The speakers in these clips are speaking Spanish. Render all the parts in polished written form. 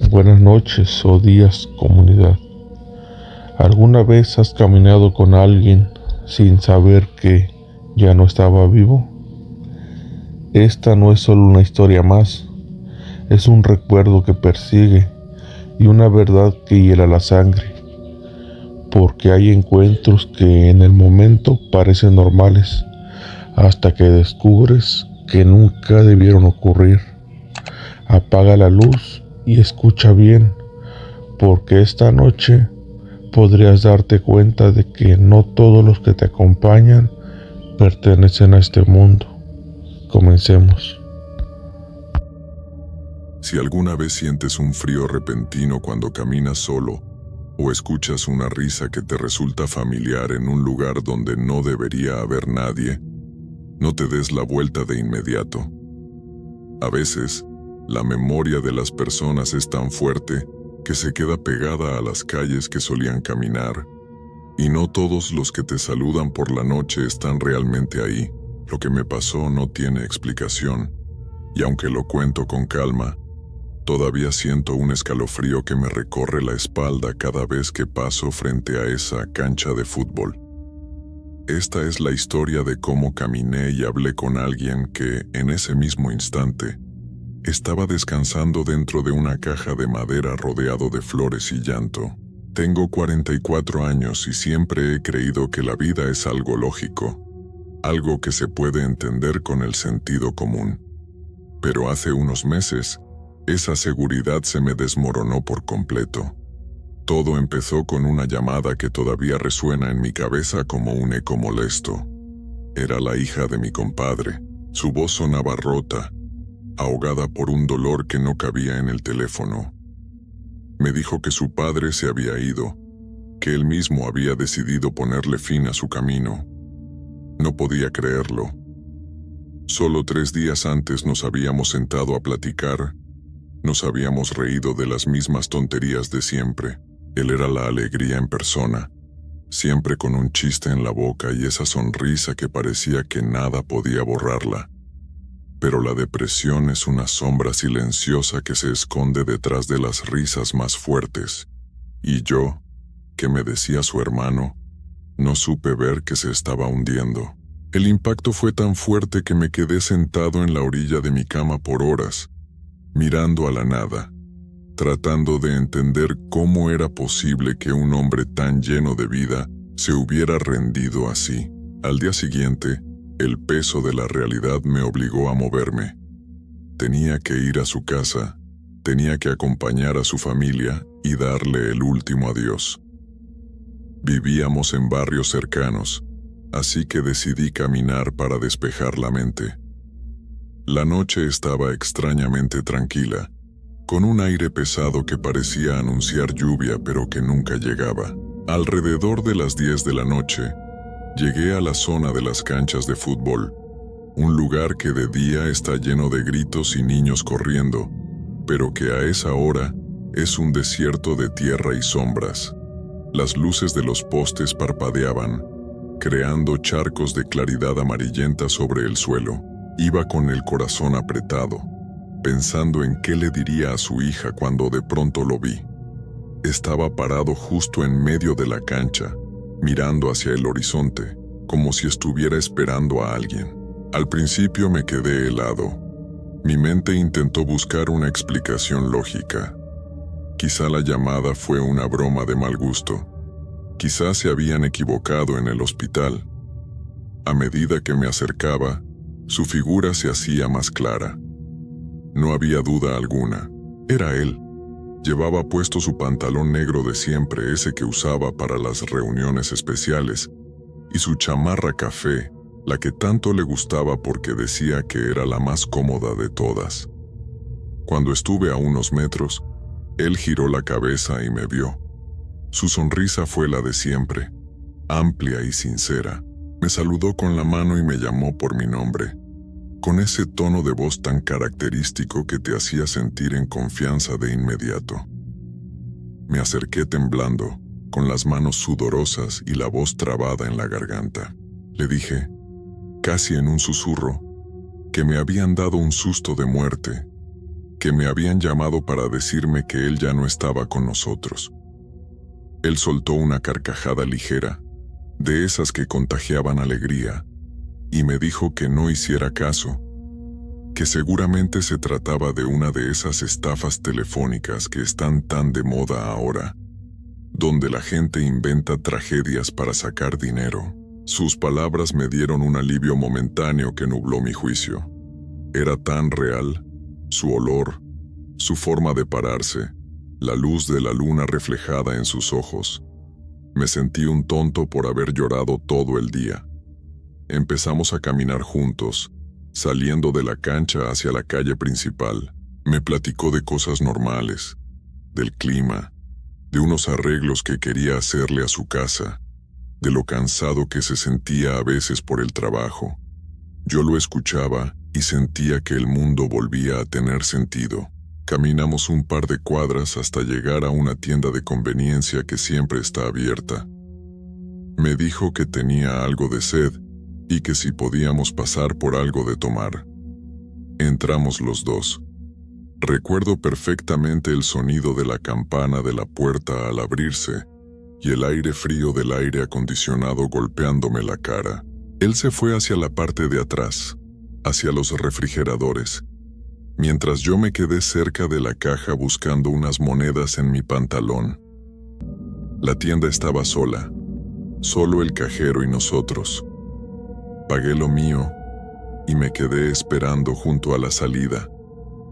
Buenas noches o días, comunidad. ¿Alguna vez has caminado con alguien sin saber que ya no estaba vivo? Esta no es solo una historia más, es un recuerdo que persigue y una verdad que hiela la sangre, porque hay encuentros que en el momento parecen normales, hasta que descubres que nunca debieron ocurrir. Apaga la luz y escucha bien, porque esta noche podrías darte cuenta de que no todos los que te acompañan pertenecen a este mundo. Comencemos. Si alguna vez sientes un frío repentino cuando caminas solo, o escuchas una risa que te resulta familiar en un lugar donde no debería haber nadie, no te des la vuelta de inmediato. A veces, la memoria de las personas es tan fuerte que se queda pegada a las calles que solían caminar, y no todos los que te saludan por la noche están realmente ahí. Lo que me pasó no tiene explicación, y aunque lo cuento con calma, todavía siento un escalofrío que me recorre la espalda cada vez que paso frente a esa cancha de fútbol. Esta es la historia de cómo caminé y hablé con alguien que, en ese mismo instante, estaba descansando dentro de una caja de madera rodeado de flores y llanto. Tengo 44 años y siempre he creído que la vida es algo lógico, algo que se puede entender con el sentido común. Pero hace unos meses, esa seguridad se me desmoronó por completo. Todo empezó con una llamada que todavía resuena en mi cabeza como un eco molesto. Era la hija de mi compadre. Su voz sonaba rota, ahogada por un dolor que no cabía en el teléfono. Me dijo que su padre se había ido, que él mismo había decidido ponerle fin a su camino. No podía creerlo. Solo 3 días antes nos habíamos sentado a platicar, nos habíamos reído de las mismas tonterías de siempre. Él era la alegría en persona, siempre con un chiste en la boca y esa sonrisa que parecía que nada podía borrarla. Pero la depresión es una sombra silenciosa que se esconde detrás de las risas más fuertes. Y yo, que me decía su hermano, no supe ver que se estaba hundiendo. El impacto fue tan fuerte que me quedé sentado en la orilla de mi cama por horas, mirando a la nada, tratando de entender cómo era posible que un hombre tan lleno de vida se hubiera rendido así. Al día siguiente, el peso de la realidad me obligó a moverme. Tenía que ir a su casa, tenía que acompañar a su familia y darle el último adiós. Vivíamos en barrios cercanos, así que decidí caminar para despejar la mente. La noche estaba extrañamente tranquila, con un aire pesado que parecía anunciar lluvia pero que nunca llegaba. Alrededor de las 10 de la noche, llegué a la zona de las canchas de fútbol, un lugar que de día está lleno de gritos y niños corriendo, pero que a esa hora es un desierto de tierra y sombras. Las luces de los postes parpadeaban, creando charcos de claridad amarillenta sobre el suelo. Iba con el corazón apretado, pensando en qué le diría a su hija cuando de pronto lo vi. Estaba parado justo en medio de la cancha, mirando hacia el horizonte, como si estuviera esperando a alguien. Al principio me quedé helado. Mi mente intentó buscar una explicación lógica. Quizá la llamada fue una broma de mal gusto. Quizá se habían equivocado en el hospital. A medida que me acercaba, su figura se hacía más clara. No había duda alguna. Era él. Llevaba puesto su pantalón negro de siempre, ese que usaba para las reuniones especiales, y su chamarra café, la que tanto le gustaba porque decía que era la más cómoda de todas. Cuando estuve a unos metros, él giró la cabeza y me vio. Su sonrisa fue la de siempre, amplia y sincera. Me saludó con la mano y me llamó por mi nombre, con ese tono de voz tan característico que te hacía sentir en confianza de inmediato. Me acerqué temblando, con las manos sudorosas y la voz trabada en la garganta. Le dije, casi en un susurro, que me habían dado un susto de muerte, que me habían llamado para decirme que él ya no estaba con nosotros. Él soltó una carcajada ligera, de esas que contagiaban alegría, y me dijo que no hiciera caso, que seguramente se trataba de una de esas estafas telefónicas que están tan de moda ahora, donde la gente inventa tragedias para sacar dinero. Sus palabras me dieron un alivio momentáneo que nubló mi juicio. Era tan real, su olor, su forma de pararse, la luz de la luna reflejada en sus ojos. Me sentí un tonto por haber llorado todo el día. Empezamos a caminar juntos, saliendo de la cancha hacia la calle principal. Me platicó de cosas normales, del clima, de unos arreglos que quería hacerle a su casa, de lo cansado que se sentía a veces por el trabajo. Yo lo escuchaba y sentía que el mundo volvía a tener sentido. Caminamos un par de cuadras hasta llegar a una tienda de conveniencia que siempre está abierta. Me dijo que tenía algo de sed y que si podíamos pasar por algo de tomar. Entramos los dos. Recuerdo perfectamente el sonido de la campana de la puerta al abrirse y el aire frío del aire acondicionado golpeándome la cara. Él se fue hacia la parte de atrás, hacia los refrigeradores, mientras yo me quedé cerca de la caja buscando unas monedas en mi pantalón. La tienda estaba sola, solo el cajero y nosotros. Pagué lo mío y me quedé esperando junto a la salida,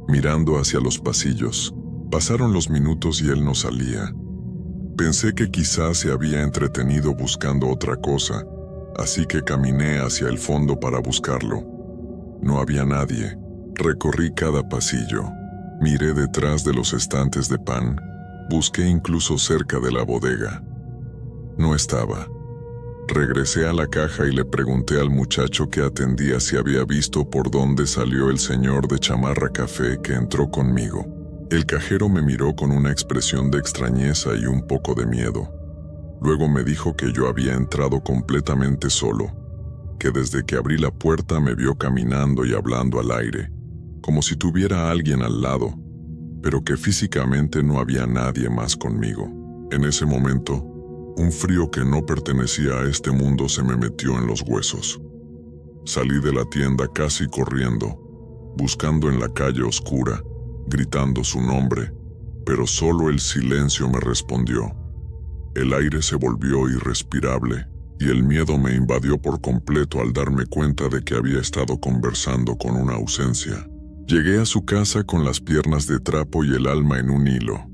mirando hacia los pasillos. Pasaron los minutos y él no salía. Pensé que quizás se había entretenido buscando otra cosa, así que caminé hacia el fondo para buscarlo. No había nadie. Recorrí cada pasillo, miré detrás de los estantes de pan, busqué incluso cerca de la bodega. No estaba. Regresé a la caja y le pregunté al muchacho que atendía si había visto por dónde salió el señor de chamarra café que entró conmigo. El cajero me miró con una expresión de extrañeza y un poco de miedo. Luego me dijo que yo había entrado completamente solo, que desde que abrí la puerta me vio caminando y hablando al aire, como si tuviera a alguien al lado, pero que físicamente no había nadie más conmigo. En ese momento, un frío que no pertenecía a este mundo se me metió en los huesos. Salí de la tienda casi corriendo, buscando en la calle oscura, gritando su nombre, pero solo el silencio me respondió. El aire se volvió irrespirable y el miedo me invadió por completo al darme cuenta de que había estado conversando con una ausencia. Llegué a su casa con las piernas de trapo y el alma en un hilo.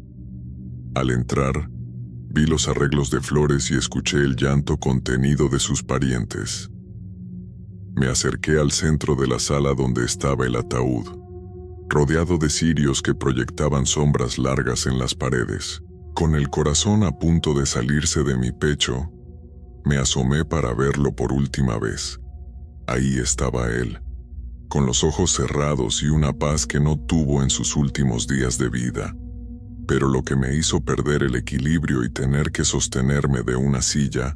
Al entrar, vi los arreglos de flores y escuché el llanto contenido de sus parientes. Me acerqué al centro de la sala donde estaba el ataúd, rodeado de cirios que proyectaban sombras largas en las paredes. Con el corazón a punto de salirse de mi pecho, me asomé para verlo por última vez. Ahí estaba él, con los ojos cerrados y una paz que no tuvo en sus últimos días de vida. Pero lo que me hizo perder el equilibrio y tener que sostenerme de una silla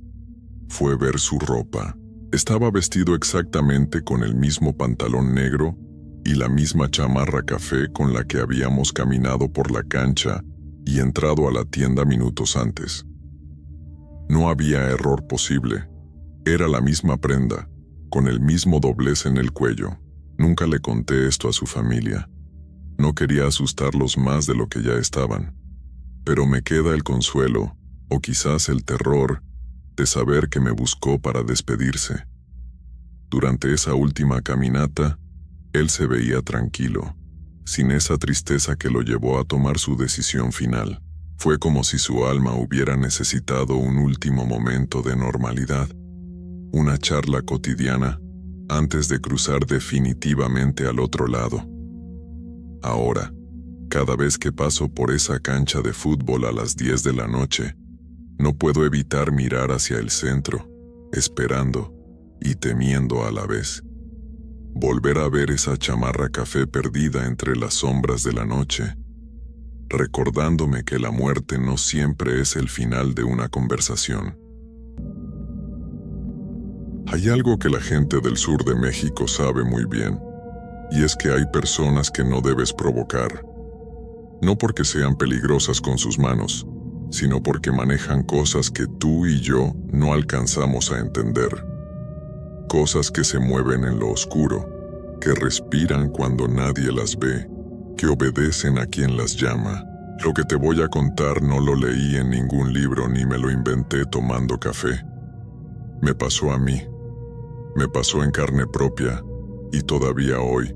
fue ver su ropa. Estaba vestido exactamente con el mismo pantalón negro y la misma chamarra café con la que habíamos caminado por la cancha y entrado a la tienda minutos antes. No había error posible. Era la misma prenda, con el mismo doblez en el cuello. Nunca le conté esto a su familia. No quería asustarlos más de lo que ya estaban. Pero me queda el consuelo, o quizás el terror, de saber que me buscó para despedirse. Durante esa última caminata, él se veía tranquilo, sin esa tristeza que lo llevó a tomar su decisión final. Fue como si su alma hubiera necesitado un último momento de normalidad, una charla cotidiana, antes de cruzar definitivamente al otro lado. Ahora, cada vez que paso por esa cancha de fútbol a las 10 de la noche, no puedo evitar mirar hacia el centro, esperando y temiendo a la vez. Volver a ver esa chamarra café perdida entre las sombras de la noche, recordándome que la muerte no siempre es el final de una conversación. Hay algo que la gente del sur de México sabe muy bien, y es que hay personas que no debes provocar, No porque sean peligrosas con sus manos, sino porque manejan cosas que tú y yo no alcanzamos a entender. Cosas que se mueven en lo oscuro, que respiran cuando nadie las ve, que obedecen a quien las llama. Lo que te voy a contar no lo leí en ningún libro ni me lo inventé tomando café. Me pasó a mí. Me pasó en carne propia y todavía hoy,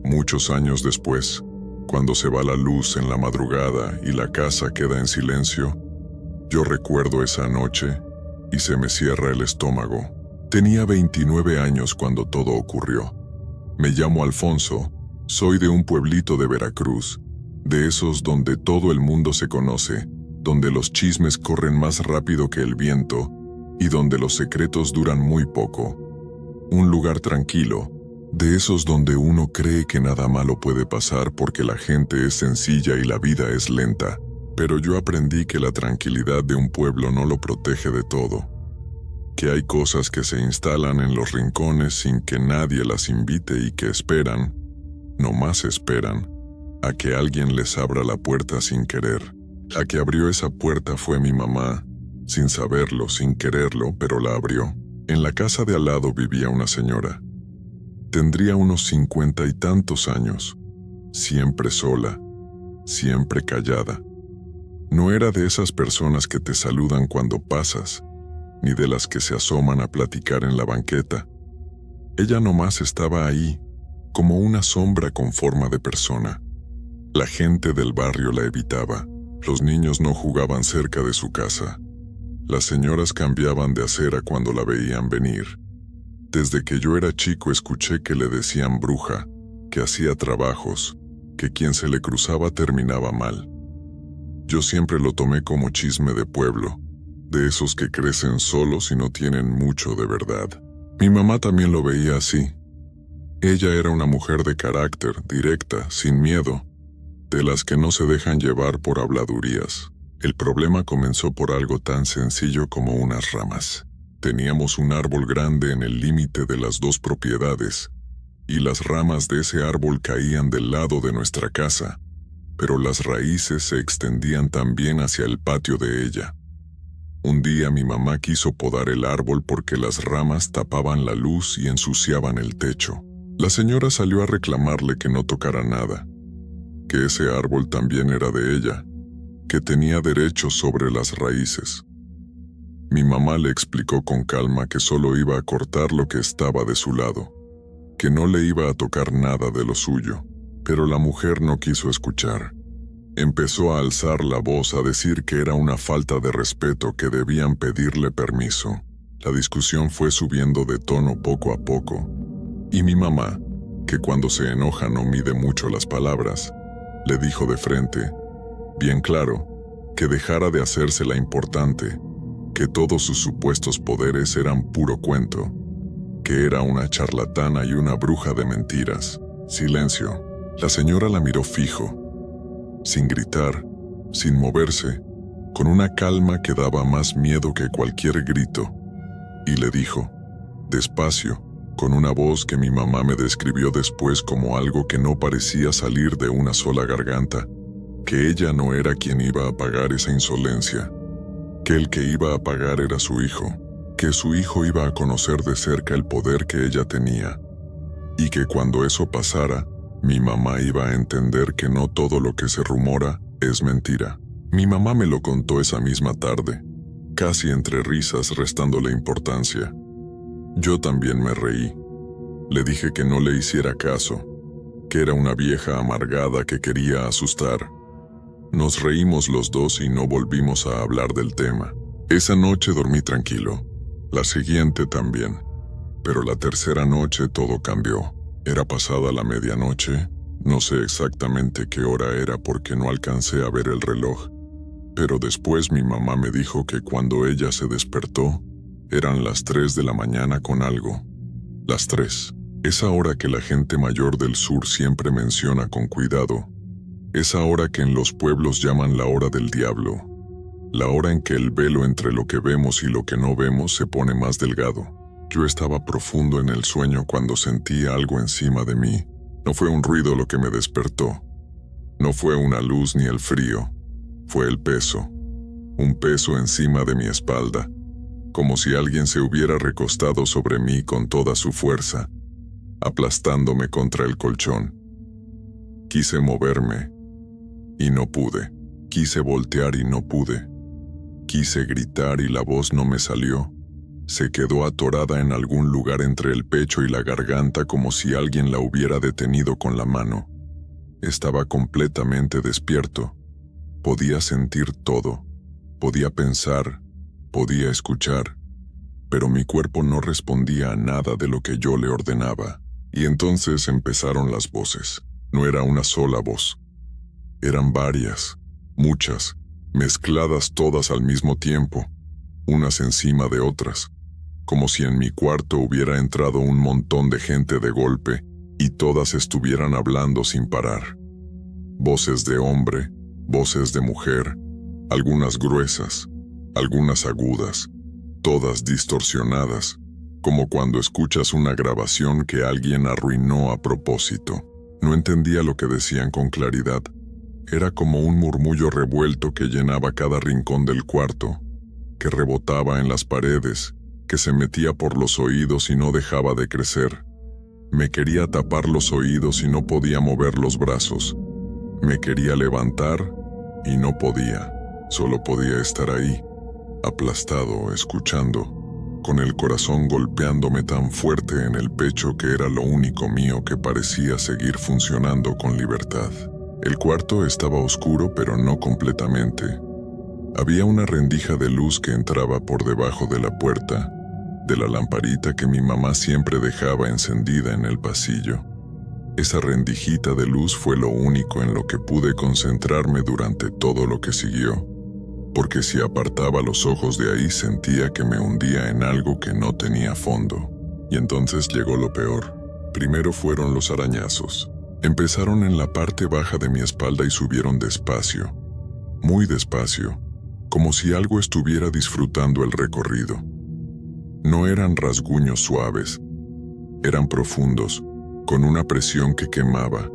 muchos años después, cuando se va la luz en la madrugada y la casa queda en silencio, yo recuerdo esa noche y se me cierra el estómago. Tenía 29 años cuando todo ocurrió. Me llamo Alfonso, soy de un pueblito de Veracruz, de esos donde todo el mundo se conoce, donde los chismes corren más rápido que el viento y donde los secretos duran muy poco. Un lugar tranquilo, de esos donde uno cree que nada malo puede pasar porque la gente es sencilla y la vida es lenta. Pero yo aprendí que la tranquilidad de un pueblo no lo protege de todo. Que hay cosas que se instalan en los rincones sin que nadie las invite y que esperan, nomás esperan, a que alguien les abra la puerta sin querer. La que abrió esa puerta fue mi mamá, sin saberlo, sin quererlo, pero la abrió. En la casa de al lado vivía una señora. Tendría unos 50 y tantos años, siempre sola, siempre callada. No era de esas personas que te saludan cuando pasas, ni de las que se asoman a platicar en la banqueta. Ella nomás estaba ahí, como una sombra con forma de persona. La gente del barrio la evitaba, los niños no jugaban cerca de su casa. Las señoras cambiaban de acera cuando la veían venir. Desde que yo era chico escuché que le decían bruja, que hacía trabajos, que quien se le cruzaba terminaba mal. Yo siempre lo tomé como chisme de pueblo, de esos que crecen solos y no tienen mucho de verdad. Mi mamá también lo veía así. Ella era una mujer de carácter, directa, sin miedo, de las que no se dejan llevar por habladurías. El problema comenzó por algo tan sencillo como unas ramas. Teníamos un árbol grande en el límite de las dos propiedades, y las ramas de ese árbol caían del lado de nuestra casa, pero las raíces se extendían también hacia el patio de ella. Un día mi mamá quiso podar el árbol porque las ramas tapaban la luz y ensuciaban el techo. La señora salió a reclamarle que no tocara nada, que ese árbol también era de ella, que tenía derechos sobre las raíces. Mi mamá le explicó con calma que solo iba a cortar lo que estaba de su lado, que no le iba a tocar nada de lo suyo, pero la mujer no quiso escuchar. Empezó a alzar la voz a decir que era una falta de respeto, que debían pedirle permiso. La discusión fue subiendo de tono poco a poco, y mi mamá, que cuando se enoja no mide mucho las palabras, le dijo de frente, bien claro, que dejara de hacerse la importante, que todos sus supuestos poderes eran puro cuento, que era una charlatana y una bruja de mentiras. Silencio. La señora la miró fijo, sin gritar, sin moverse, con una calma que daba más miedo que cualquier grito, y le dijo, despacio, con una voz que mi mamá me describió después como algo que no parecía salir de una sola garganta, que ella no era quien iba a pagar esa insolencia, que el que iba a pagar era su hijo, que su hijo iba a conocer de cerca el poder que ella tenía, y que cuando eso pasara, mi mamá iba a entender que no todo lo que se rumora es mentira. Mi mamá me lo contó esa misma tarde, casi entre risas, restándole importancia. Yo también me reí. Le dije que no le hiciera caso, que era una vieja amargada que quería asustar. Nos reímos los dos y no volvimos a hablar del tema. Esa noche dormí tranquilo, la siguiente también, pero la tercera noche todo cambió. Era pasada la medianoche, no sé exactamente qué hora era porque no alcancé a ver el reloj, pero después mi mamá me dijo que cuando ella se despertó, eran las 3 de la mañana con algo. Las 3, esa hora que la gente mayor del sur siempre menciona con cuidado, esa hora que en los pueblos llaman la hora del diablo, la hora en que el velo entre lo que vemos y lo que no vemos se pone más delgado. Yo estaba profundo en el sueño cuando sentí algo encima de mí. No fue un ruido lo que me despertó. No fue una luz ni el frío, fue el peso. Un peso encima de mi espalda, como si alguien se hubiera recostado sobre mí con toda su fuerza, aplastándome contra el colchón. Quise moverme, y no pude. Quise voltear y no pude. Quise gritar y la voz no me salió. Se quedó atorada en algún lugar entre el pecho y la garganta como si alguien la hubiera detenido con la mano. Estaba completamente despierto. Podía sentir todo. Podía pensar. Podía escuchar. Pero mi cuerpo no respondía a nada de lo que yo le ordenaba. Y entonces empezaron las voces. No era una sola voz. Eran varias, muchas, mezcladas todas al mismo tiempo, unas encima de otras, como si en mi cuarto hubiera entrado un montón de gente de golpe y todas estuvieran hablando sin parar. Voces de hombre, voces de mujer, algunas gruesas, algunas agudas, todas distorsionadas, como cuando escuchas una grabación que alguien arruinó a propósito. No entendía lo que decían con claridad. Era como un murmullo revuelto que llenaba cada rincón del cuarto, que rebotaba en las paredes, que se metía por los oídos y no dejaba de crecer. Me quería tapar los oídos y no podía mover los brazos. Me quería levantar y no podía. Solo podía estar ahí, aplastado, escuchando, con el corazón golpeándome tan fuerte en el pecho que era lo único mío que parecía seguir funcionando con libertad. El cuarto estaba oscuro, pero no completamente. Había una rendija de luz que entraba por debajo de la puerta, de la lamparita que mi mamá siempre dejaba encendida en el pasillo. Esa rendijita de luz fue lo único en lo que pude concentrarme durante todo lo que siguió, porque si apartaba los ojos de ahí sentía que me hundía en algo que no tenía fondo. Y entonces llegó lo peor. Primero fueron los arañazos. Empezaron en la parte baja de mi espalda y subieron despacio, muy despacio, como si algo estuviera disfrutando el recorrido. No eran rasguños suaves, eran profundos, con una presión que quemaba,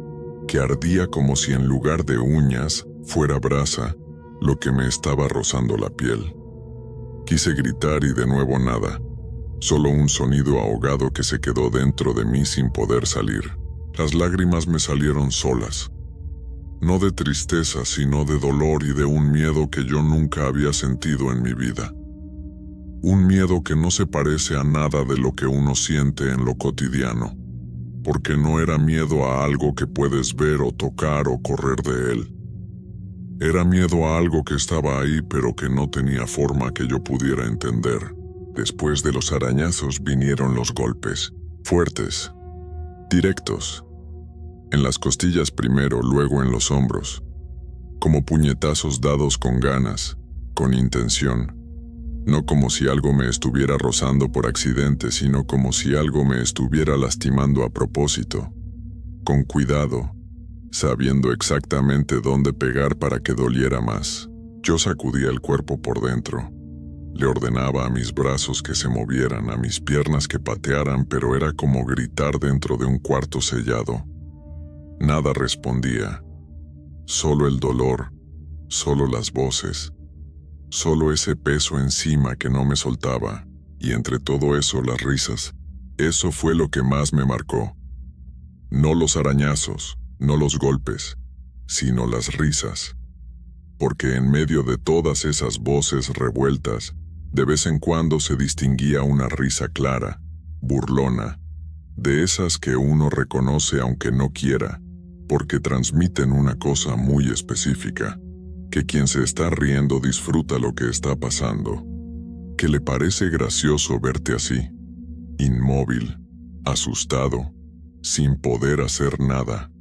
que ardía como si en lugar de uñas fuera brasa, lo que me estaba rozando la piel. Quise gritar y de nuevo nada, solo un sonido ahogado que se quedó dentro de mí sin poder salir. Las lágrimas me salieron solas, no de tristeza, sino de dolor y de un miedo que yo nunca había sentido en mi vida. Un miedo que no se parece a nada de lo que uno siente en lo cotidiano, porque no era miedo a algo que puedes ver o tocar o correr de él. Era miedo a algo que estaba ahí pero que no tenía forma que yo pudiera entender. Después de los arañazos vinieron los golpes, fuertes, directos, en las costillas primero, luego en los hombros, como puñetazos dados con ganas, con intención, no como si algo me estuviera rozando por accidente, sino como si algo me estuviera lastimando a propósito, con cuidado, sabiendo exactamente dónde pegar para que doliera más. Yo sacudía el cuerpo por dentro. Le ordenaba a mis brazos que se movieran, a mis piernas que patearan, pero era como gritar dentro de un cuarto sellado. Nada respondía. Solo el dolor, solo las voces, solo ese peso encima que no me soltaba, y entre todo eso las risas. Eso fue lo que más me marcó. No los arañazos, no los golpes, sino las risas. Porque en medio de todas esas voces revueltas, de vez en cuando se distinguía una risa clara, burlona, de esas que uno reconoce aunque no quiera, porque transmiten una cosa muy específica, que quien se está riendo disfruta lo que está pasando, que le parece gracioso verte así, inmóvil, asustado, sin poder hacer nada.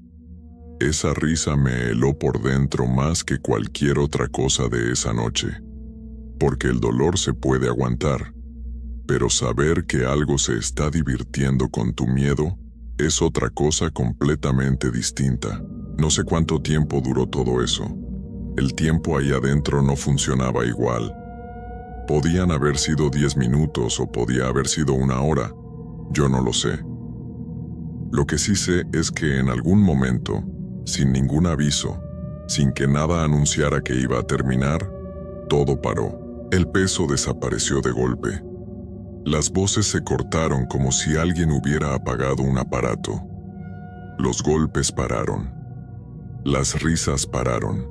Esa risa me heló por dentro más que cualquier otra cosa de esa noche, porque el dolor se puede aguantar, pero saber que algo se está divirtiendo con tu miedo es otra cosa completamente distinta. No sé cuánto tiempo duró todo eso. El tiempo ahí adentro no funcionaba igual. Podían haber sido 10 minutos o podía haber sido 1 hora. Yo no lo sé. Lo que sí sé es que en algún momento, sin ningún aviso, Sin que nada anunciara que iba a terminar, todo paró. El peso desapareció de golpe. Las voces se cortaron como si alguien hubiera apagado un aparato. Los golpes pararon. Las risas pararon.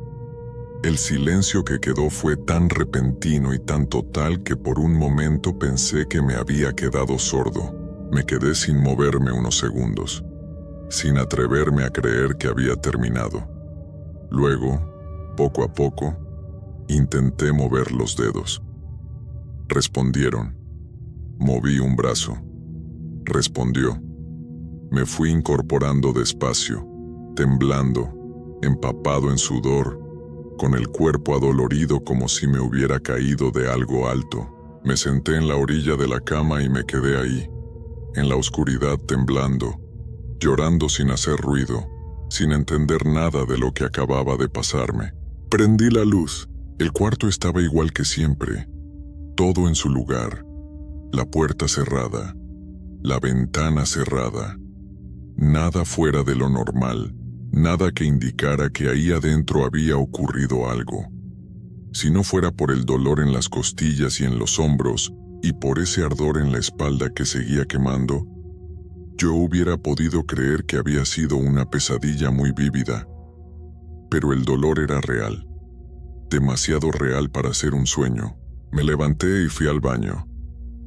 El silencio que quedó fue tan repentino y tan total que por un momento pensé que me había quedado sordo. Me quedé sin moverme unos segundos, sin atreverme a creer que había terminado. Luego, poco a poco, intenté mover los dedos. Respondieron. Moví un brazo. Respondió. Me fui incorporando despacio, temblando, empapado en sudor, con el cuerpo adolorido como si me hubiera caído de algo alto. Me senté en la orilla de la cama y me quedé ahí, en la oscuridad temblando, llorando sin hacer ruido, sin entender nada de lo que acababa de pasarme. Prendí la luz. El cuarto estaba igual que siempre, todo en su lugar. La puerta cerrada, la ventana cerrada. Nada fuera de lo normal, nada que indicara que ahí adentro había ocurrido algo. Si no fuera por el dolor en las costillas y en los hombros, y por ese ardor en la espalda que seguía quemando, yo hubiera podido creer que había sido una pesadilla muy vívida. Pero el dolor era real, demasiado real para ser un sueño. Me levanté y fui al baño.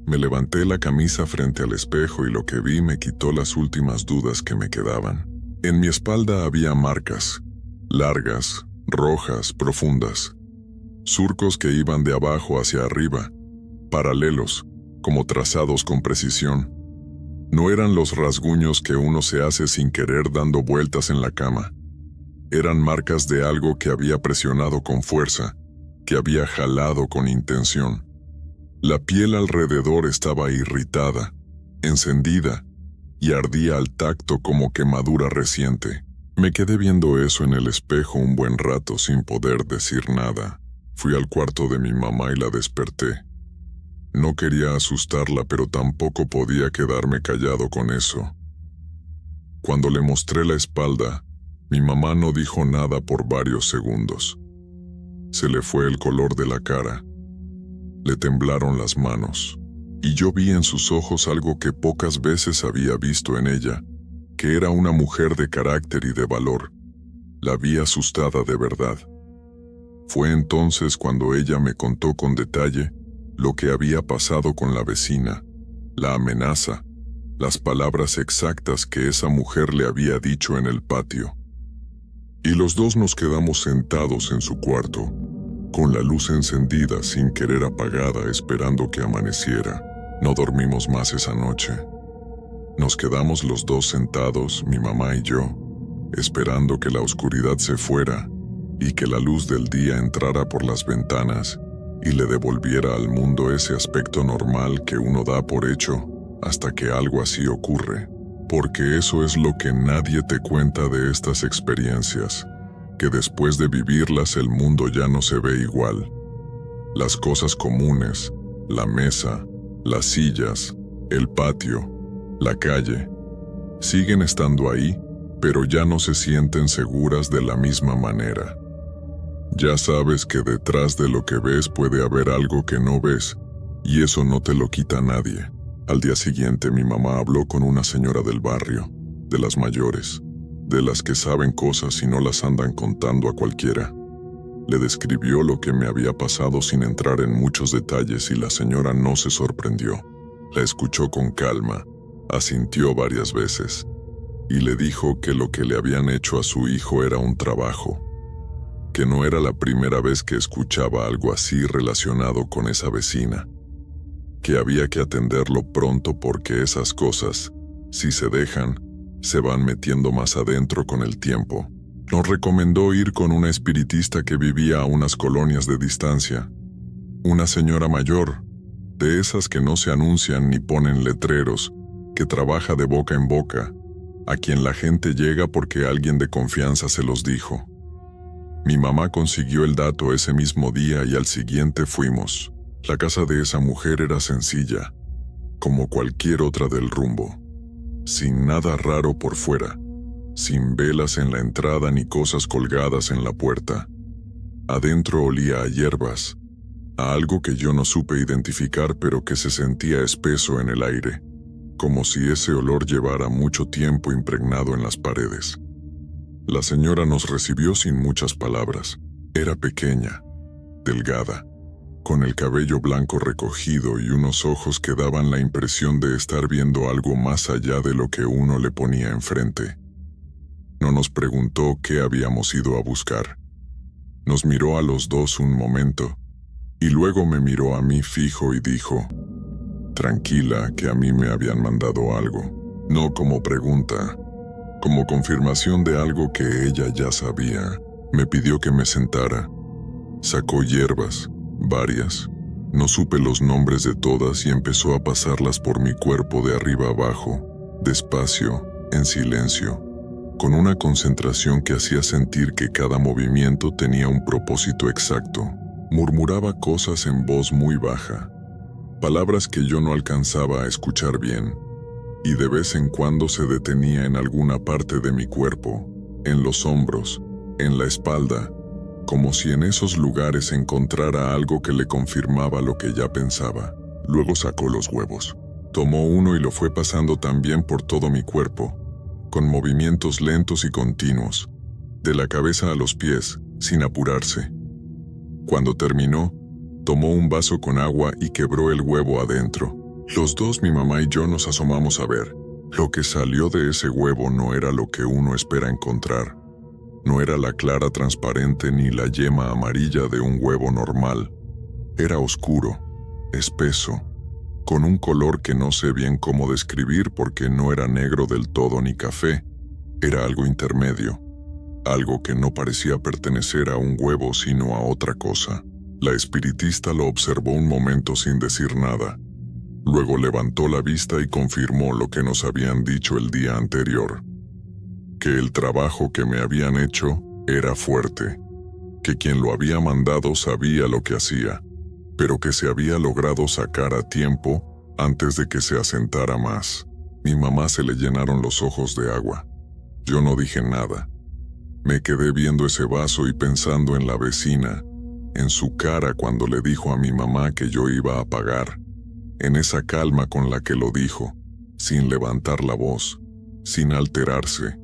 Me levanté la camisa frente al espejo y lo que vi me quitó las últimas dudas que me quedaban. En mi espalda había marcas, largas, rojas, profundas. Surcos que iban de abajo hacia arriba, paralelos, como trazados con precisión. No eran los rasguños que uno se hace sin querer dando vueltas en la cama. Eran marcas de algo que había presionado con fuerza, que había jalado con intención. La piel alrededor estaba irritada, encendida, y ardía al tacto como quemadura reciente. Me quedé viendo eso en el espejo un buen rato sin poder decir nada. Fui al cuarto de mi mamá y la desperté. No quería asustarla, pero tampoco podía quedarme callado con eso. Cuando le mostré la espalda, mi mamá no dijo nada por varios segundos. Se le fue el color de la cara. Le temblaron las manos, y yo vi en sus ojos algo que pocas veces había visto en ella, que era una mujer de carácter y de valor. La vi asustada de verdad. Fue entonces cuando ella me contó con detalle lo que había pasado con la vecina, la amenaza, las palabras exactas que esa mujer le había dicho en el patio. Y los dos nos quedamos sentados en su cuarto, con la luz encendida sin querer apagada, esperando que amaneciera. No dormimos más esa noche. Nos quedamos los dos sentados, mi mamá y yo, esperando que la oscuridad se fuera y que la luz del día entrara por las ventanas y le devolviera al mundo ese aspecto normal que uno da por hecho hasta que algo así ocurre. Porque eso es lo que nadie te cuenta de estas experiencias, que después de vivirlas el mundo ya no se ve igual. Las cosas comunes, la mesa, las sillas, el patio, la calle, siguen estando ahí, pero ya no se sienten seguras de la misma manera. Ya sabes que detrás de lo que ves puede haber algo que no ves, y eso no te lo quita nadie. Al día siguiente mi mamá habló con una señora del barrio, de las mayores, de las que saben cosas y no las andan contando a cualquiera. Le describió lo que me había pasado sin entrar en muchos detalles y la señora no se sorprendió. La escuchó con calma, asintió varias veces, y le dijo que lo que le habían hecho a su hijo era un trabajo, que no era la primera vez que escuchaba algo así relacionado con esa vecina, que había que atenderlo pronto porque esas cosas, si se dejan, se van metiendo más adentro con el tiempo. Nos recomendó ir con una espiritista que vivía a unas colonias de distancia, una señora mayor, de esas que no se anuncian ni ponen letreros, que trabaja de boca en boca, a quien la gente llega porque alguien de confianza se los dijo. Mi mamá consiguió el dato ese mismo día y al siguiente fuimos. La casa de esa mujer era sencilla, como cualquier otra del rumbo, sin nada raro por fuera, sin velas en la entrada ni cosas colgadas en la puerta. Adentro olía a hierbas, a algo que yo no supe identificar pero que se sentía espeso en el aire, como si ese olor llevara mucho tiempo impregnado en las paredes. La señora nos recibió sin muchas palabras. Era pequeña, delgada, con el cabello blanco recogido y unos ojos que daban la impresión de estar viendo algo más allá de lo que uno le ponía enfrente. No nos preguntó qué habíamos ido a buscar. Nos miró a los dos un momento, y luego me miró a mí fijo y dijo: «Tranquila, que a mí me habían mandado algo». No como pregunta, como confirmación de algo que ella ya sabía. Me pidió que me sentara. Sacó hierbas, varias. No supe los nombres de todas y empezó a pasarlas por mi cuerpo de arriba abajo, despacio, en silencio, con una concentración que hacía sentir que cada movimiento tenía un propósito exacto. Murmuraba cosas en voz muy baja, palabras que yo no alcanzaba a escuchar bien, y de vez en cuando se detenía en alguna parte de mi cuerpo, en los hombros, en la espalda, como si en esos lugares encontrara algo que le confirmaba lo que ya pensaba. Luego sacó los huevos. Tomó uno y lo fue pasando también por todo mi cuerpo, con movimientos lentos y continuos, de la cabeza a los pies, sin apurarse. Cuando terminó, tomó un vaso con agua y quebró el huevo adentro. Los dos, mi mamá y yo, nos asomamos a ver. Lo que salió de ese huevo no era lo que uno espera encontrar. No era la clara transparente ni la yema amarilla de un huevo normal. Era oscuro, espeso, con un color que no sé bien cómo describir porque no era negro del todo ni café. Era algo intermedio, algo que no parecía pertenecer a un huevo sino a otra cosa. La espiritista lo observó un momento sin decir nada. Luego levantó la vista y confirmó lo que nos habían dicho el día anterior: que el trabajo que me habían hecho era fuerte, que quien lo había mandado sabía lo que hacía, pero que se había logrado sacar a tiempo antes de que se asentara más. Mi mamá se le llenaron los ojos de agua. Yo no dije nada. Me quedé viendo ese vaso y pensando en la vecina, en su cara cuando le dijo a mi mamá que yo iba a pagar, en esa calma con la que lo dijo, sin levantar la voz, sin alterarse,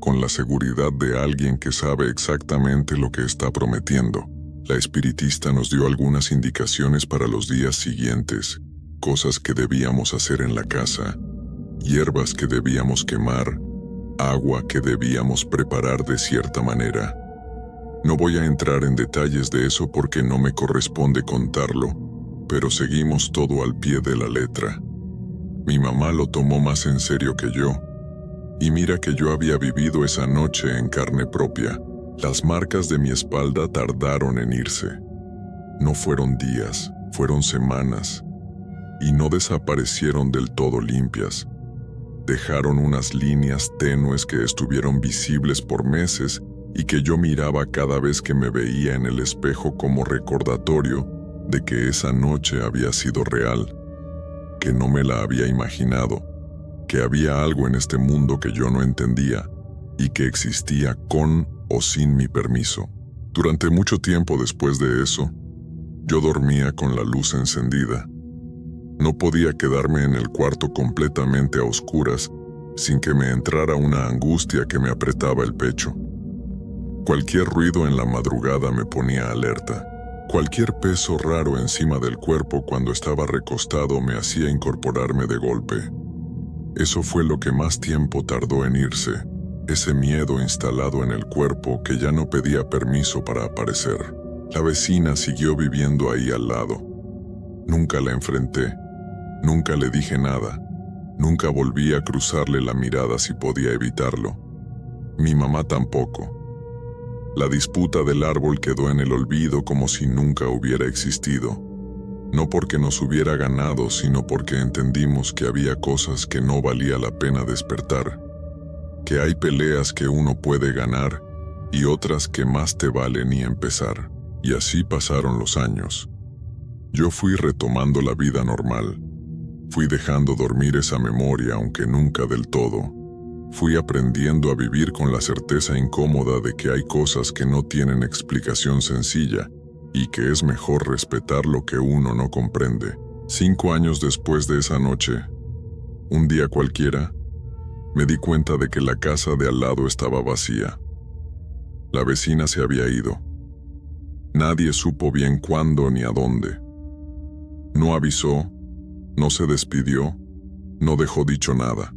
con la seguridad de alguien que sabe exactamente lo que está prometiendo. La espiritista nos dio algunas indicaciones para los días siguientes, cosas que debíamos hacer en la casa, hierbas que debíamos quemar, agua que debíamos preparar de cierta manera. No voy a entrar en detalles de eso porque no me corresponde contarlo, pero seguimos todo al pie de la letra. Mi mamá lo tomó más en serio que yo, y mira que yo había vivido esa noche en carne propia. Las marcas de mi espalda tardaron en irse. No fueron días, fueron semanas, y no desaparecieron del todo limpias. Dejaron unas líneas tenues que estuvieron visibles por meses y que yo miraba cada vez que me veía en el espejo como recordatorio de que esa noche había sido real, que no me la había imaginado, que había algo en este mundo que yo no entendía y que existía con o sin mi permiso. Durante mucho tiempo después de eso, yo dormía con la luz encendida. No podía quedarme en el cuarto completamente a oscuras sin que me entrara una angustia que me apretaba el pecho. Cualquier ruido en la madrugada me ponía alerta. Cualquier peso raro encima del cuerpo cuando estaba recostado me hacía incorporarme de golpe. Eso fue lo que más tiempo tardó en irse, ese miedo instalado en el cuerpo que ya no pedía permiso para aparecer. La vecina siguió viviendo ahí al lado. Nunca la enfrenté, nunca le dije nada, nunca volví a cruzarle la mirada si podía evitarlo. Mi mamá tampoco. La disputa del árbol quedó en el olvido como si nunca hubiera existido. No porque nos hubiera ganado, sino porque entendimos que había cosas que no valía la pena despertar. Que hay peleas que uno puede ganar y otras que más te vale ni empezar. Y así pasaron los años. Yo fui retomando la vida normal. Fui dejando dormir esa memoria, aunque nunca del todo. Fui aprendiendo a vivir con la certeza incómoda de que hay cosas que no tienen explicación sencilla y que es mejor respetar lo que uno no comprende. 5 años después de esa noche, un día cualquiera, me di cuenta de que la casa de al lado estaba vacía. La vecina se había ido. Nadie supo bien cuándo ni a dónde. No avisó, no se despidió, no dejó dicho nada.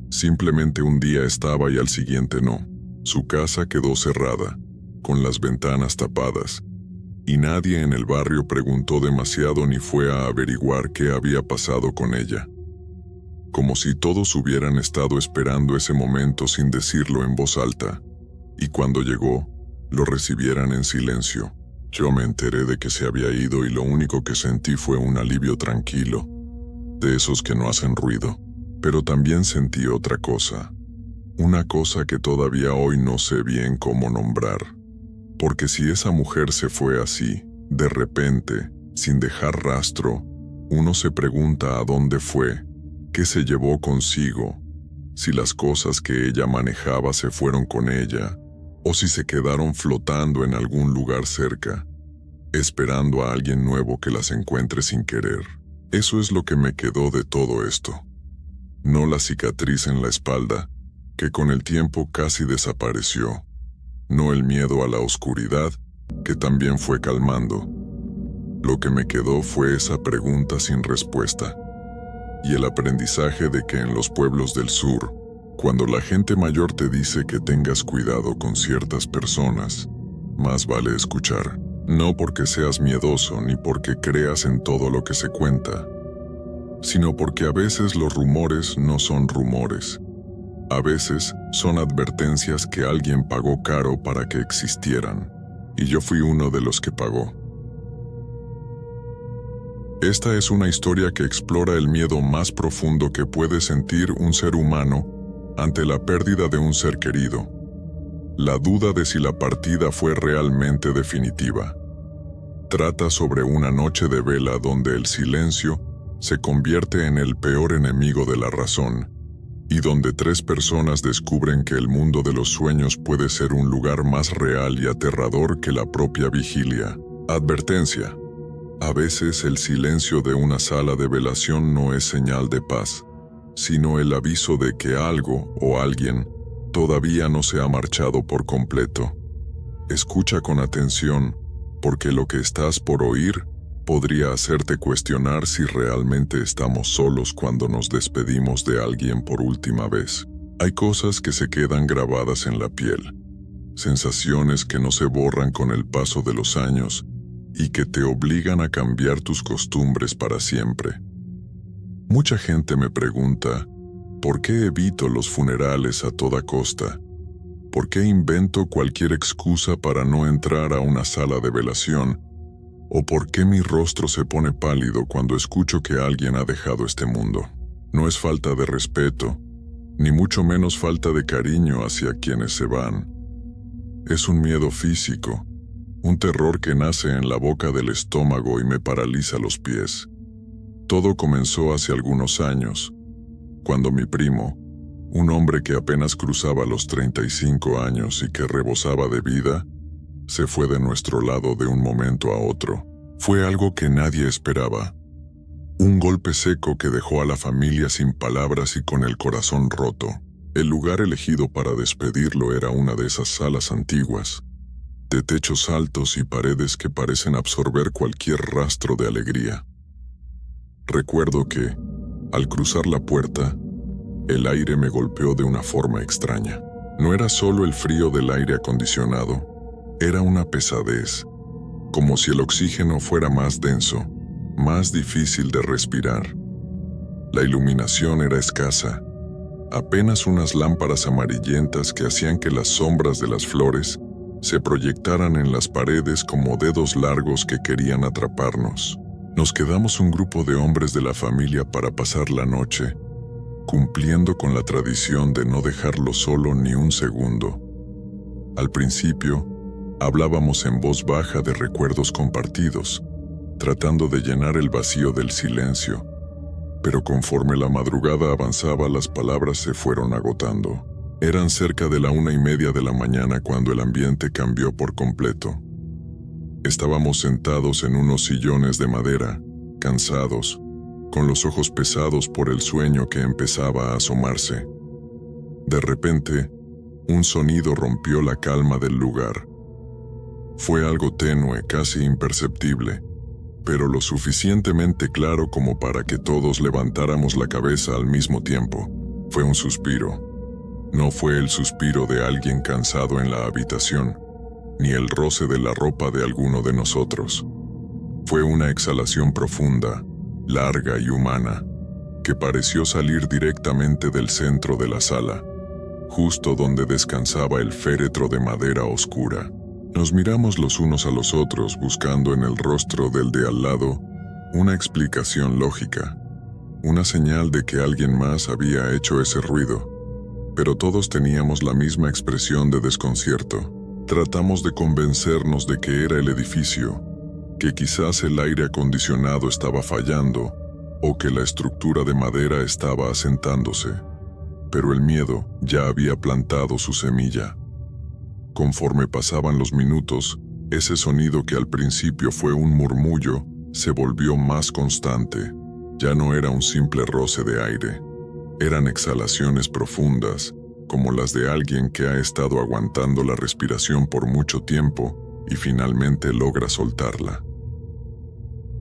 Simplemente un día estaba y al siguiente no. Su casa quedó cerrada, con las ventanas tapadas, y nadie en el barrio preguntó demasiado ni fue a averiguar qué había pasado con ella. Como si todos hubieran estado esperando ese momento sin decirlo en voz alta, y cuando llegó, lo recibieran en silencio. Yo me enteré de que se había ido y lo único que sentí fue un alivio tranquilo, de esos que no hacen ruido. Pero también sentí otra cosa, una cosa que todavía hoy no sé bien cómo nombrar. Porque si esa mujer se fue así, de repente, sin dejar rastro, uno se pregunta a dónde fue, qué se llevó consigo, si las cosas que ella manejaba se fueron con ella, o si se quedaron flotando en algún lugar cerca, esperando a alguien nuevo que las encuentre sin querer. Eso es lo que me quedó de todo esto. No la cicatriz en la espalda, que con el tiempo casi desapareció. No el miedo a la oscuridad, que también fue calmando. Lo que me quedó fue esa pregunta sin respuesta. Y el aprendizaje de que en los pueblos del sur, cuando la gente mayor te dice que tengas cuidado con ciertas personas, más vale escuchar. No porque seas miedoso ni porque creas en todo lo que se cuenta, sino porque a veces los rumores no son rumores. A veces son advertencias que alguien pagó caro para que existieran, y yo fui uno de los que pagó. Esta es una historia que explora el miedo más profundo que puede sentir un ser humano ante la pérdida de un ser querido, la duda de si la partida fue realmente definitiva. Trata sobre una noche de vela donde el silencio se convierte en el peor enemigo de la razón, y donde 3 personas descubren que el mundo de los sueños puede ser un lugar más real y aterrador que la propia vigilia. Advertencia: a veces el silencio de una sala de velación no es señal de paz, sino el aviso de que algo o alguien todavía no se ha marchado por completo. Escucha con atención, porque lo que estás por oír podría hacerte cuestionar si realmente estamos solos cuando nos despedimos de alguien por última vez. Hay cosas que se quedan grabadas en la piel, sensaciones que no se borran con el paso de los años y que te obligan a cambiar tus costumbres para siempre. Mucha gente me pregunta, ¿por qué evito los funerales a toda costa? ¿Por qué invento cualquier excusa para no entrar a una sala de velación? ¿O por qué mi rostro se pone pálido cuando escucho que alguien ha dejado este mundo? No es falta de respeto, ni mucho menos falta de cariño hacia quienes se van. Es un miedo físico, un terror que nace en la boca del estómago y me paraliza los pies. Todo comenzó hace algunos años, cuando mi primo, un hombre que apenas cruzaba los 35 años y que rebosaba de vida, se fue de nuestro lado de un momento a otro. Fue algo que nadie esperaba. Un golpe seco que dejó a la familia sin palabras y con el corazón roto. El lugar elegido para despedirlo era una de esas salas antiguas, de techos altos y paredes que parecen absorber cualquier rastro de alegría. Recuerdo que, al cruzar la puerta, el aire me golpeó de una forma extraña. No era solo el frío del aire acondicionado, era una pesadez, como si el oxígeno fuera más denso, más difícil de respirar. La iluminación era escasa, apenas unas lámparas amarillentas que hacían que las sombras de las flores se proyectaran en las paredes como dedos largos que querían atraparnos. Nos quedamos un grupo de hombres de la familia para pasar la noche, cumpliendo con la tradición de no dejarlo solo ni un segundo. Al principio, hablábamos en voz baja de recuerdos compartidos, tratando de llenar el vacío del silencio, Pero conforme la madrugada avanzaba, las palabras se fueron agotando. Eran cerca de la 1:30 de la mañana cuando el ambiente cambió por completo. Estábamos sentados en unos sillones de madera, cansados, con los ojos pesados por el sueño que empezaba a asomarse. De repente, un sonido rompió la calma del lugar. Fue algo tenue, casi imperceptible, pero lo suficientemente claro como para que todos levantáramos la cabeza al mismo tiempo. Fue un suspiro. No fue el suspiro de alguien cansado en la habitación, ni el roce de la ropa de alguno de nosotros. Fue una exhalación profunda, larga y humana, que pareció salir directamente del centro de la sala, justo donde descansaba el féretro de madera oscura. Nos miramos los unos a los otros buscando en el rostro del de al lado una explicación lógica, una señal de que alguien más había hecho ese ruido, pero todos teníamos la misma expresión de desconcierto. Tratamos de convencernos de que era el edificio, que quizás el aire acondicionado estaba fallando o que la estructura de madera estaba asentándose, pero el miedo ya había plantado su semilla. Conforme pasaban los minutos, ese sonido que al principio fue un murmullo se volvió más constante. Ya no era un simple roce de aire, eran exhalaciones profundas, como las de alguien que ha estado aguantando la respiración por mucho tiempo y finalmente logra soltarla.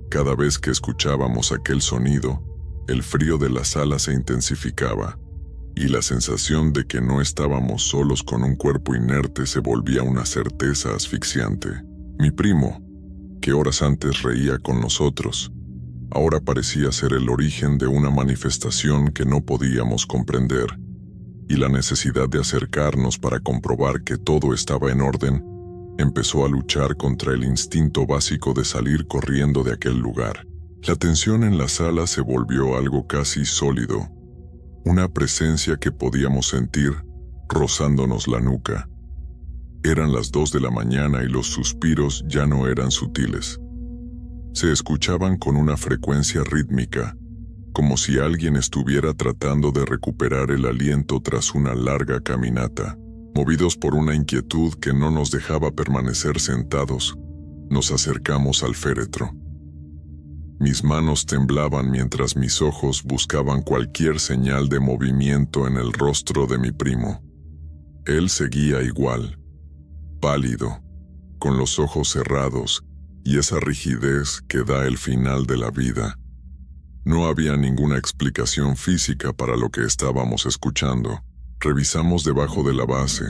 Cada vez que escuchábamos aquel sonido, el frío de la sala se intensificaba, y la sensación de que no estábamos solos con un cuerpo inerte se volvía una certeza asfixiante. Mi primo, que horas antes reía con nosotros, ahora parecía ser el origen de una manifestación que no podíamos comprender, y la necesidad de acercarnos para comprobar que todo estaba en orden empezó a luchar contra el instinto básico de salir corriendo de aquel lugar. La tensión en la sala se volvió algo casi sólido, una presencia que podíamos sentir rozándonos la nuca. Eran las 2 de la mañana y los suspiros ya no eran sutiles. Se escuchaban con una frecuencia rítmica, como si alguien estuviera tratando de recuperar el aliento tras una larga caminata. Movidos por una inquietud que no nos dejaba permanecer sentados, nos acercamos al féretro. Mis manos temblaban mientras mis ojos buscaban cualquier señal de movimiento en el rostro de mi primo. Él seguía igual, pálido, con los ojos cerrados y esa rigidez que da el final de la vida. No había ninguna explicación física para lo que estábamos escuchando. Revisamos debajo de la base,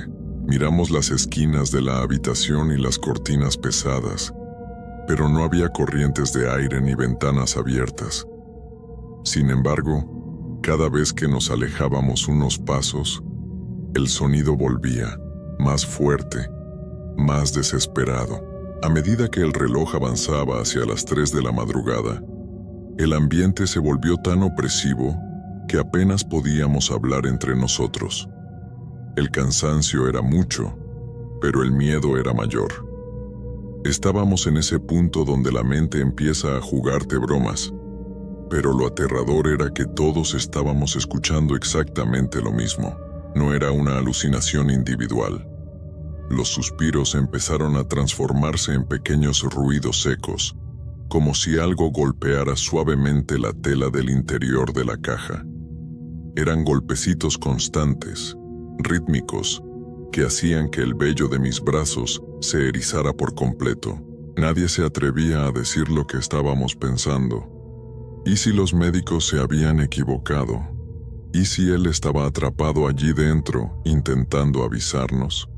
miramos las esquinas de la habitación y las cortinas pesadas, pero no había corrientes de aire ni ventanas abiertas. Sin embargo, cada vez que nos alejábamos unos pasos, el sonido volvía, más fuerte, más desesperado. A medida que el reloj avanzaba hacia las 3 de la madrugada, el ambiente se volvió tan opresivo que apenas podíamos hablar entre nosotros. El cansancio era mucho, pero el miedo era mayor. Estábamos en ese punto donde la mente empieza a jugarte bromas, pero lo aterrador era que todos estábamos escuchando exactamente lo mismo. No era una alucinación individual. Los suspiros empezaron a transformarse en pequeños ruidos secos, como si algo golpeara suavemente la tela del interior de la caja. Eran golpecitos constantes, rítmicos, que hacían que el vello de mis brazos se erizara por completo. Nadie se atrevía a decir lo que estábamos pensando. ¿Y si los médicos se habían equivocado? ¿Y si él estaba atrapado allí dentro, intentando avisarnos?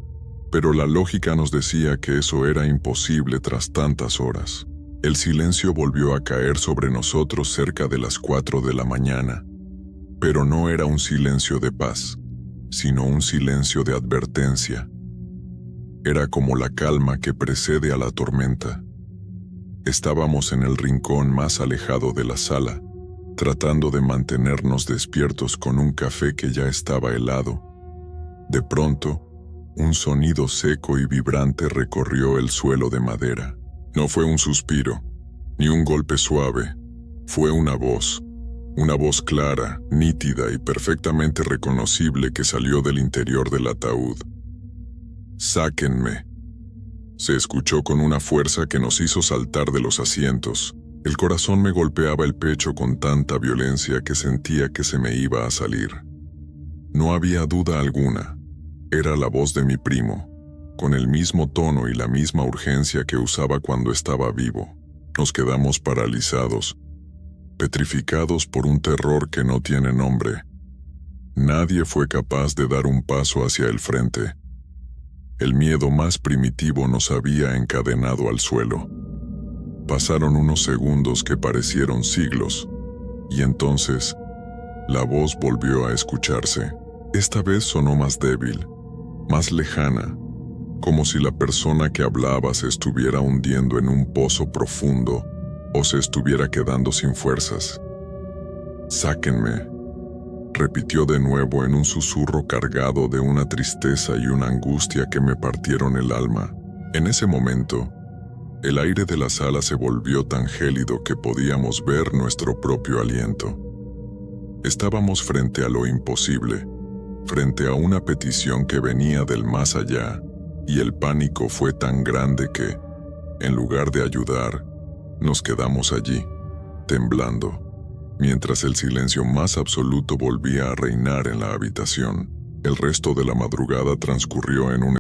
Pero la lógica nos decía que eso era imposible tras tantas horas. El silencio volvió a caer sobre nosotros cerca de las 4 de la mañana. Pero no era un silencio de paz, sino un silencio de advertencia. Era como la calma que precede a la tormenta. Estábamos en el rincón más alejado de la sala, tratando de mantenernos despiertos con un café que ya estaba helado. De pronto, un sonido seco y vibrante recorrió el suelo de madera. No fue un suspiro, ni un golpe suave, fue una voz, Una voz clara, nítida y perfectamente reconocible que salió del interior del ataúd. «Sáquenme». Se escuchó con una fuerza que nos hizo saltar de los asientos. El corazón me golpeaba el pecho con tanta violencia que sentía que se me iba a salir. No había duda alguna. Era la voz de mi primo, con el mismo tono y la misma urgencia que usaba cuando estaba vivo. Nos quedamos paralizados, petrificados por un terror que no tiene nombre. Nadie fue capaz de dar un paso hacia el frente. El miedo más primitivo nos había encadenado al suelo. Pasaron unos segundos que parecieron siglos, y entonces la voz volvió a escucharse. Esta vez sonó más débil, más lejana, como si la persona que hablaba se estuviera hundiendo en un pozo profundo o se estuviera quedando sin fuerzas. «Sáquenme», repitió de nuevo en un susurro cargado de una tristeza y una angustia que me partieron el alma. En ese momento, el aire de la sala se volvió tan gélido que podíamos ver nuestro propio aliento. Estábamos frente a lo imposible, frente a una petición que venía del más allá, y el pánico fue tan grande que, en lugar de ayudar, nos quedamos allí, temblando, mientras el silencio más absoluto volvía a reinar en la habitación. El resto de la madrugada transcurrió en un